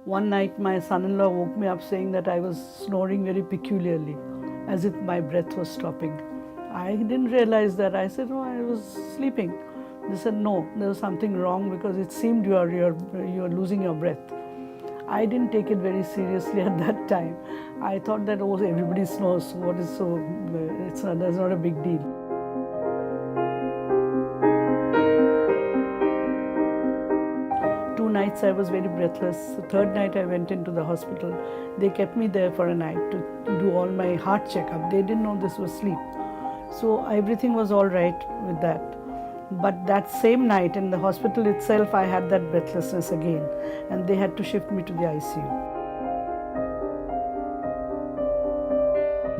One night my son-in-law woke me up saying that I was snoring very peculiarly, as if my breath was stopping. I didn't realize that. I said, "Oh, I was sleeping." They said, "No, there was something wrong because it seemed you are losing your breath." I didn't take it very seriously at that time. I thought that, oh, everybody snores. What is so? That's not a big deal. 2 nights I was very breathless. The third night I went into the hospital. They kept me there for a night to do all my heart checkup. They didn't know this was sleep. So everything was all right with that. But that same night in the hospital itself, I had that breathlessness again, and they had to shift me to the ICU.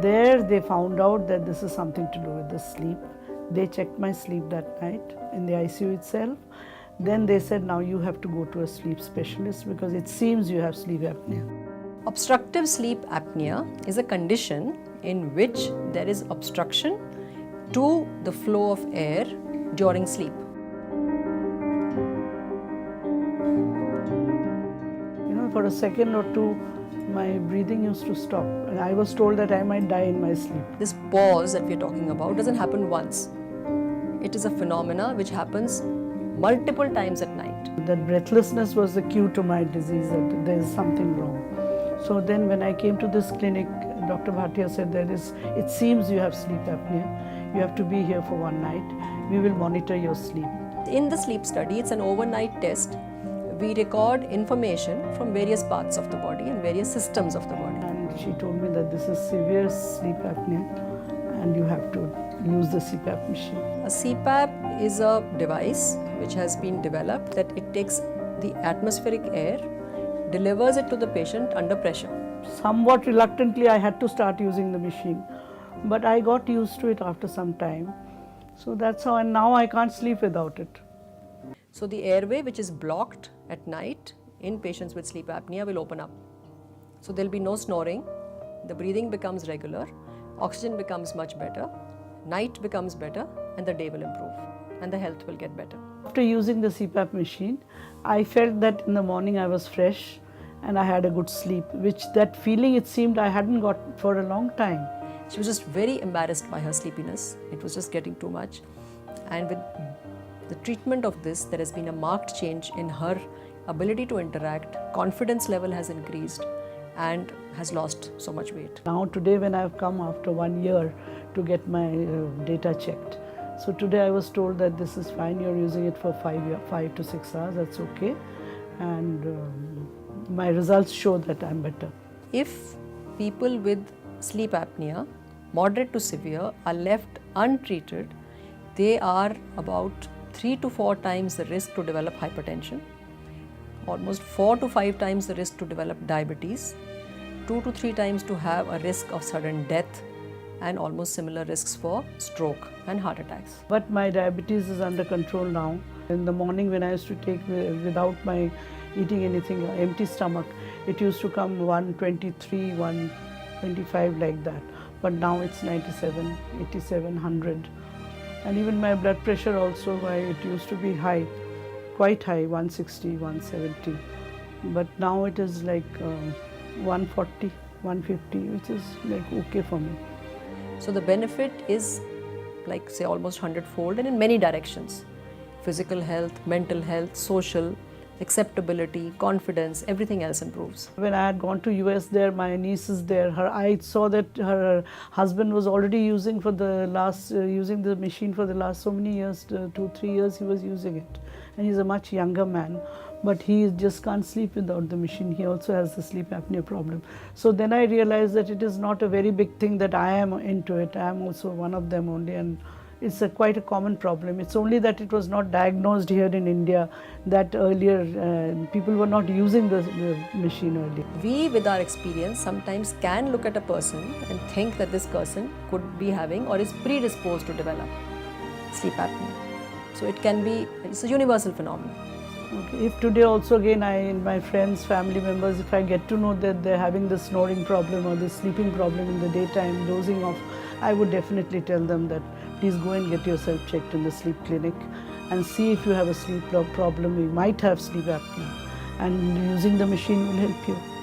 There they found out that this is something to do with the sleep. They checked my sleep that night in the ICU itself. Then they said, now you have to go to a sleep specialist because it seems you have sleep apnea. Obstructive sleep apnea is a condition in which there is obstruction to the flow of air during sleep. For a second or two, my breathing used to stop, and I was told that I might die in my sleep. This pause that we are talking about doesn't happen once. It is a phenomena which happens multiple times at night. That breathlessness was the cue to my disease, that there is something wrong. So then when I came to this clinic, Dr. Bhatia said, it seems you have sleep apnea. You have to be here for one night. We will monitor your sleep. In the sleep study, it's an overnight test. We record information from various parts of the body and various systems of the body. And she told me that this is severe sleep apnea and you have to use the CPAP machine. A CPAP is a device which has been developed that it takes the atmospheric air, delivers it to the patient under pressure. Somewhat reluctantly, I had to start using the machine, but I got used to it after some time. So that's how, and now I can't sleep without it. So the airway which is blocked at night in patients with sleep apnea will open up. So there will be no snoring, the breathing becomes regular, oxygen becomes much better, night becomes better, and the day will improve and the health will get better. After using the CPAP machine, I felt that in the morning I was fresh and I had a good sleep, which that feeling it seemed I hadn't got for a long time. She was just very embarrassed by her sleepiness. It was just getting too much. And with the treatment of this, there has been a marked change in her ability to interact, confidence level has increased and has lost so much weight. Now today when I have come after 1 year to get my data checked, so today I was told that this is fine, you're using it for 5 to 6 hours, that's okay, and my results show that I'm better. If people with sleep apnea, moderate to severe, are left untreated, they are about 3 to 4 times the risk to develop hypertension, almost 4 to 5 times the risk to develop diabetes, 2 to 3 times to have a risk of sudden death, and almost similar risks for stroke and heart attacks. But my diabetes is under control now. In the morning when I used to take without my eating anything, empty stomach, it used to come 123, 125 like that. But now it's 97, 87, 100. And even my blood pressure also, it used to be high, quite high, 160, 170. But now it is like 140, 150, which is like okay for me. So the benefit is like say almost 100-fold and in many directions. Physical health, mental health, social, acceptability, confidence, everything else improves. When I had gone to US there, my niece is there, I saw that her husband was already using the machine for the last so many years, 2-3 years he was using it. And he's a much younger man, but he just can't sleep without the machine. He also has the sleep apnea problem. So then I realized that it is not a very big thing that I am into it. I am also one of them only, and it's quite a common problem. It's only that it was not diagnosed here in India, that earlier people were not using the machine earlier. We, with our experience, sometimes can look at a person and think that this person could be having or is predisposed to develop sleep apnea. So it can be, it's a universal phenomenon. Okay. If today also again my friends, family members, if I get to know that they're having the snoring problem or the sleeping problem in the daytime, dozing off, I would definitely tell them that please go and get yourself checked in the sleep clinic and see if you have a sleep problem. You might have sleep apnea. and using the machine will help you.